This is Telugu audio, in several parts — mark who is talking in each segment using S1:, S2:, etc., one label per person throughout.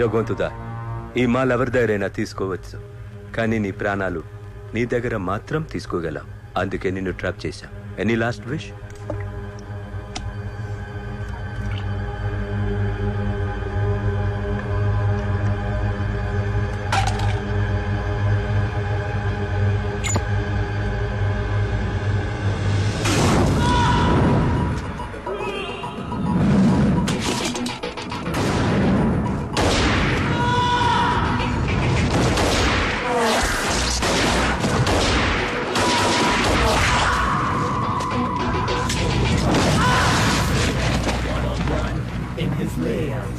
S1: యోగంతుదా ఈ మాల్ ఎవరి దగ్గరైనా తీసుకోవచ్చు, కానీ నీ ప్రాణాలు నీ దగ్గర మాత్రం తీసుకోగలం. అందుకే నిన్ను ట్రాప్ చేశా. Any last wish?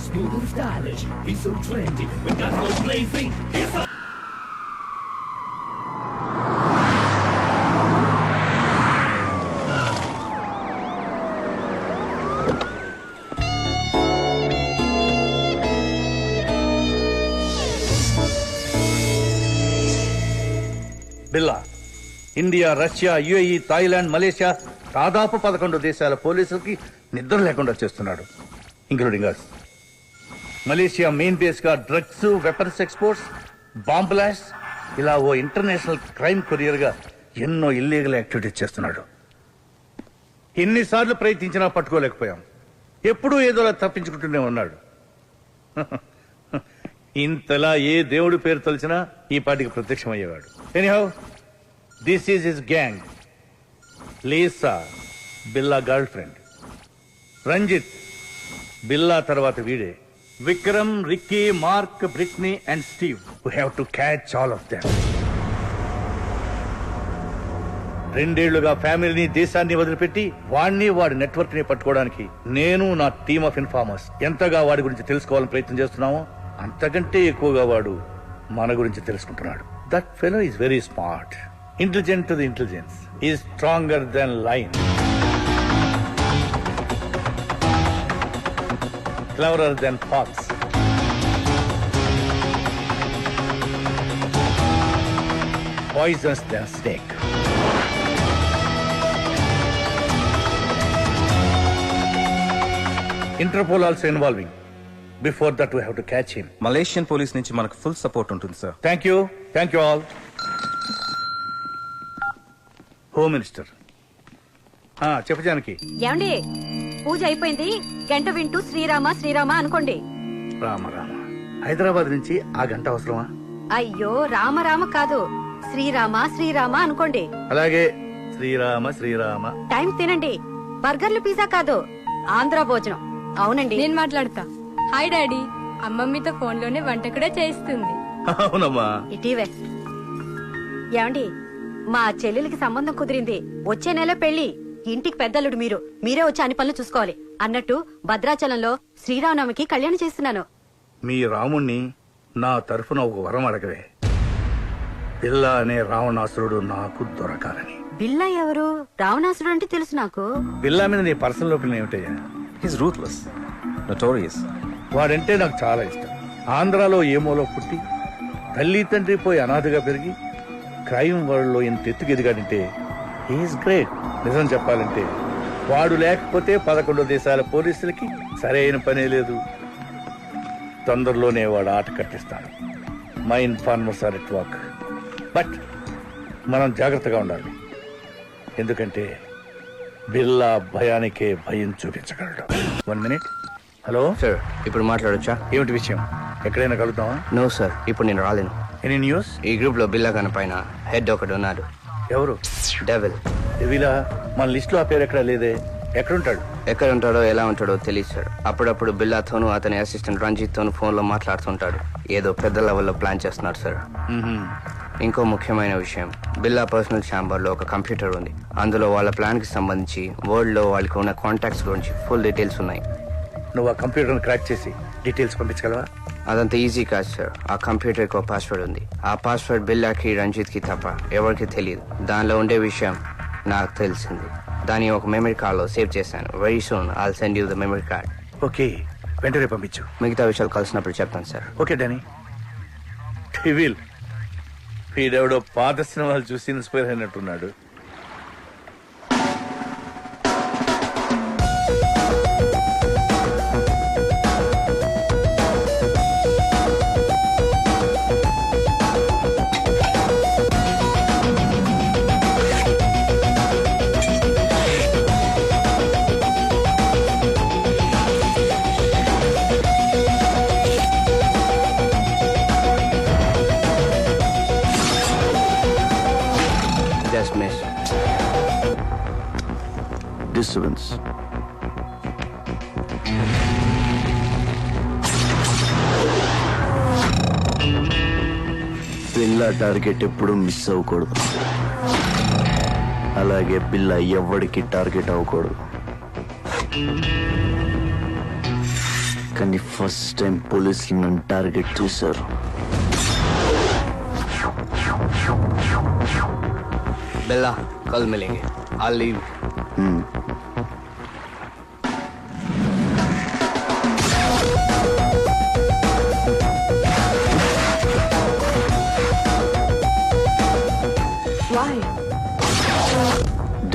S2: Smooth and stylish, he's so trendy. We got no blazing. He's so
S3: Billa India, Russia, UAE, Thailand, Malaysia దాదాపు 11 దేశాల పోలీసులకి నిద్ర లేకుండా చేస్తున్నాడు, ఇంక్లూడింగ్ అస్. మలేషియా మెయిన్ బేస్ గా drugs, weapons exports, bomb blast, ఇలా ఓ ఇంటర్నేషనల్ క్రైమ్ కొరియర్ గా ఎన్నో ఇల్లీగల్ యాక్టివిటీస్ చేస్తున్నాడు. ఎన్నిసార్లు ప్రయత్నించినా పట్టుకోలేకపోయాం. ఎప్పుడూ ఏదోలా తప్పించుకుంటూనే ఉన్నాడు. ఇంతలా ఏ దేవుడి పేరు తలిచినా ఈ పాటికి ప్రత్యక్షమయ్యేవాడు. Anyhow, this is his gang. Lisa Billa girlfriend, Ranjit Billa తర్వాత వీడే, Vikram, Ricky, Mark, Britney and Steve. We have to catch all of them. 2 ఏళ్లుగా ఫ్యామిలీని, దేశాన్ని వదిలిపెట్టి వాడిని, వాడి నెట్వర్క్ ని పట్టుకోవడానికి నేను, నా టీమ్ ఆఫ్ ఇన్ఫార్మర్స్ ఎంతగా వాడి గురించి తెలుసుకోవాలని ప్రయత్నం చేస్తున్నామో అంతకంటే ఎక్కువగా వాడు మన గురించి తెలుసుకుంటున్నాడు. That fellow is very smart, intelligent to the intelligence, is stronger than lion, cleverer than fox. Poisonous than snake. Interpol also involving. Before that we have to catch him.
S4: Malaysian police నుంచి మనకు ఫుల్ సపోర్ట్ ఉంటుంది sir.
S3: Thank you all. Home minister చెప్పు జానకి.
S5: ఏమండి, పూజ అయిపోయింది, గంట వింటూ శ్రీరామ శ్రీరామ అనుకోండి.
S3: రామ రామ, హైదరాబాద్ నుంచి ఆ గంట అవసరమా?
S5: అయ్యో, రామ రామ కాదు, శ్రీరామ శ్రీరామ అనుకోండి.
S3: అలాగే, శ్రీరామ శ్రీరామ.
S5: టైం తినండి, బర్గర్లు, పిజ్జా కాదు, ఆంధ్ర భోజనం. అవునండి,
S6: నేను మాట్లాడతా. హాయ్ డాడీ, అమ్మమ్మతో ఫోన్ లోనే వంట కూడా చేయిస్తుంది.
S3: అవునమ్మా.
S5: ఇటీవే. ఏమండి, మా చెల్లెలికి సంబంధం కుదిరింది, వచ్చే నెల పెళ్లి. ఇంటికి పెద్దలుడు మీరే వచ్చి అన్ని పనులు చూసుకోవాలి అన్నట్టు భద్రాచలంలో శ్రీరామనవమికి కళ్యాణం చేస్తున్నాను.
S3: మీ రాముణ్ణి నా తరఫున ఒక వరం అడగవే. బిల్లా అనే రావణాసురుడు నాకు దొరకాలని.
S5: బిల్లా ఎవరు? రావణాసురుడు అంటే తెలుసు నాకు.
S3: బిల్లా మీద నీ పర్సనల్ ఒపీనియన్ ఏమిటయ్యా?
S4: His ruthless, notorious. వాడంటే నాకు చాలా ఇష్టం. ఆంధ్రాలో ఏమోలో పుట్టి తల్లి తండ్రి పోయి అనాథగా పెరిగి క్రైమ్ వరల్డ్ లో ఇంత ఎత్తుకు ఎదిగాడంటే హీఈస్ గ్రేట్. నిజం చెప్పాలంటే వాడు లేకపోతే 11 దేశాల పోలీసులకి సరైన పనే లేదు. తొందరలోనే వాడు ఆట కట్టిస్తాడు. My informers are at work. But మనం జాగ్రత్తగా ఉండాలి, ఎందుకంటే బిల్లా భయానికే భయం చూపించగలడు. 1 minute. హలో
S7: సార్, ఇప్పుడు మాట్లాడొచ్చా?
S3: ఏమిటి విషయం? ఎక్కడైనా కలుద్దామా?
S7: నో సార్, ఇప్పుడు నేను రాలేను.
S3: Any news?
S7: ఈ గ్రూప్ లో బిల్లా కన పైన హెడ్ ఒకడు ఉన్నాడు.
S3: ఎవరు?
S7: డెవిల్.
S3: డెవిలా? మన లిస్ట్ లో ఆ పేరు ఎక్కడ లేదే. ఎక్కడుంటాడు?
S7: ఎక్కడ ఉంటాడో ఎలా ఉంటాడో తెలియదు సార్. అప్పుడప్పుడు బిల్లాతోనూ అతని అసిస్టెంట్ రంజిత్ తోనూ ఫోన్ లో మాట్లాడుతుంటాడు. ఏదో పెద్ద లెవెల్లో ప్లాన్ చేస్తున్నారు సార్. ఇంకో ముఖ్యమైన విషయం, బిల్లా పర్సనల్ ఛాంబర్ లో ఒక కంప్యూటర్ ఉంది. అందులో వాళ్ళ ప్లాన్ కి సంబంధించి వరల్డ్ లో వాళ్ళకి ఉన్న కాంటాక్ట్స్ గురించి ఫుల్ డీటెయిల్స్ ఉన్నాయి.
S3: నువ్వు ఆ కంప్యూటర్ క్రాక్ చేసి డీటెయిల్స్ పంపించగలవా?
S7: అదంత ఈజీ కాదు సార్. ఆ కంప్యూటర్ కి ఒక పాస్వర్డ్ ఉంది. ఆ పాస్వర్డ్ బిల్లాకి, రంజిత్ కి తప్ప ఎవరికి తెలియదు. దానిలో ఉండే విషయం నాకు తెలిసింది. దాన్ని ఒక మెమరీ కార్డ్ లో సేవ్ చేశాను. Very soon I'll send you the memory card.
S3: Okay, వెంటనే పంపించు.
S7: మిగతా విషయాలు కలిసినప్పుడు చెప్తాను సార్.
S3: Okay Danny. డెవిల్ వీడెవడో పాత సినిమాలు చూసి ఇన్స్పైర్ అయినట్టున్నాడు.
S7: Just miss.
S8: Disturbance. Billa target ఎప్పుడు మిస్ అవ్వకూడదు, అలాగే బిల్లా ఎవరికి టార్గెట్ అవ్వకూడదు. కానీ ఫస్ట్ టైం పోలీసులు నన్ను టార్గెట్ చేశారు.
S7: बिल्ला कल मिलेंगे. I'll leave.
S6: Why?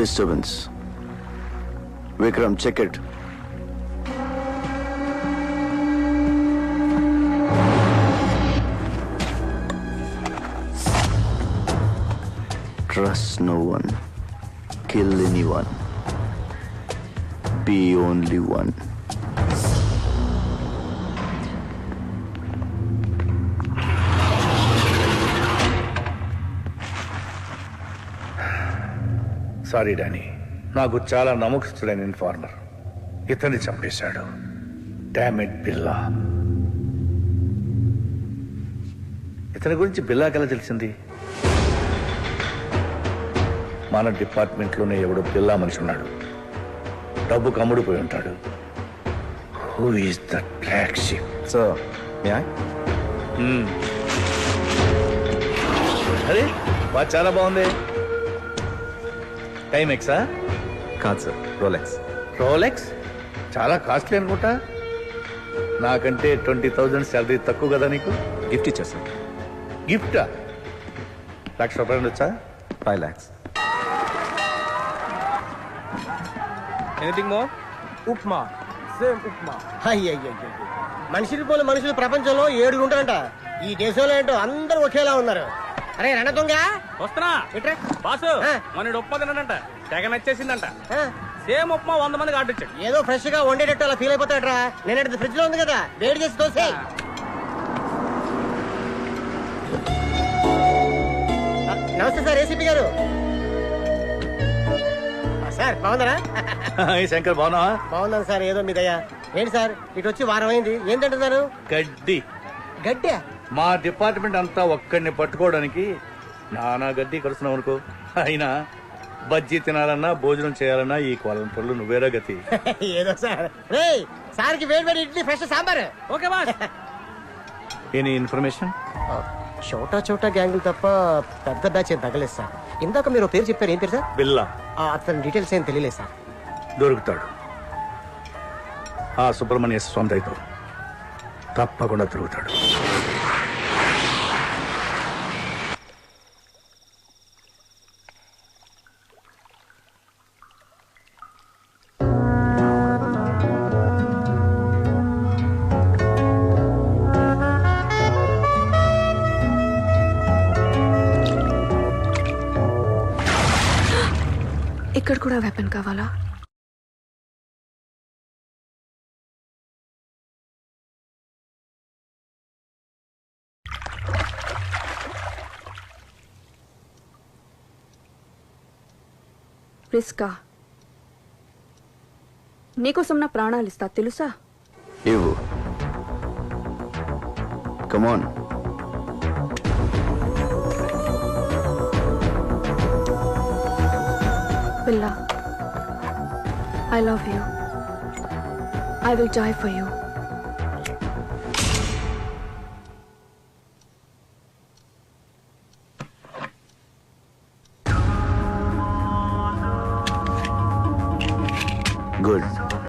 S8: Disturbance. Vikram, check it. Trust no one. Kill anyone. Be only one.
S3: Sorry Danny, నాకు చాలా నమ్మకస్తుడైన ఇన్ఫార్మర్ ఇతన్ని చంపేశాడు. డామిట్ బిల్లా. ఇతని గురించి బిల్లాకెలా తెలిసింది? మన డిపార్ట్మెంట్లోనే ఎవడో బిల్లా మనిషి ఉన్నాడు, డబ్బు కమ్ముడిపోయి ఉంటాడు. Who is that black ship?
S4: So అరే వా, చాలా బాగుంది. Timex?
S9: కాదు సార్, రోలెక్స్.
S3: రోలెక్స్ చాలా కాస్ట్లీ అనుకుంటా. నాకంటే 20,000 శాలరీ తక్కువ కదా నీకు?
S9: గిఫ్ట్ ఇచ్చారు సార్.
S3: గిఫ్టా? ₹1,00,000 వచ్చా?
S9: 5 lakhs.
S10: Anything more?
S11: Upma, same upma. అయ్యయ్య, మనుషులు పోలు మనుషులు ప్రపంచంలో 7 ఉంటారంట. ఈ దేశంలో ఏంటో అందరూ ఒకేలా ఉన్నారు. అరే రణ దొంగ
S10: వస్తున్నా. బాసు మన ఉప్మా తిన్నాడంట, తెగ నచ్చేసిందంట. సేమ్ ఉప్మా 100 మందికి ఆర్డర్ ఇచ్చాడు.
S11: ఏదో ఫ్రెష్ గా వండేటట్టు అలా ఫీల్ అయిపోతాడరా. నేను ఫ్రిడ్జ్ లో ఉంది కదా, వేడి చేసి దోసే. నమస్తే సార్, ఏసీపీ గారు. సార్ బాగున్నారా?
S3: శంకర్ బాగున్నావా?
S11: బాగున్నాను సార్, ఏదో మీ దయ. ఏంటి సార్ ఇటు వచ్చి వారం అయింది, ఏం తింటున్నారు?
S3: గడ్డి.
S11: గడ్డి?
S3: మా డిపార్ట్మెంట్ అంతా ఒక్కడిని పట్టుకోవడానికి నానా గడ్డి కలుస్తున్నావు అనుకో. అయినా బజ్జీ తినాలన్నా భోజనం చేయాలన్నా ఈ కోలంపల్లు నువ్వేరా గతి.
S11: ఏదో సార్. రే సార్కి వేడి వేడి idli, fresh sambar.
S10: Okay boss.
S3: Any information?
S11: చోటా చోటా గ్యాంగులు తప్ప పెద్ద బ్యాచ్ ఏం తగ్గలేదు సార్. ఇందాక మీరు పేరు చెప్పారు, ఏం పేరు సార్?
S3: బిల్లా.
S11: అతని డీటెయిల్స్ ఏం తెలియలేదు సార్.
S3: దొరుకుతాడు. ఆ సుబ్రహ్మణ్య స్వామి అయితే తప్పకుండా దొరుకుతాడు.
S6: ఇక్కడ కూడా వెపన్ కావాలా? రిస్కా? నీకోసం నా ప్రాణాలు ఇస్తా, తెలుసా?
S8: ఇవ్వు. కమాన్.
S6: Billa, I love you. I will die for you.
S8: Good.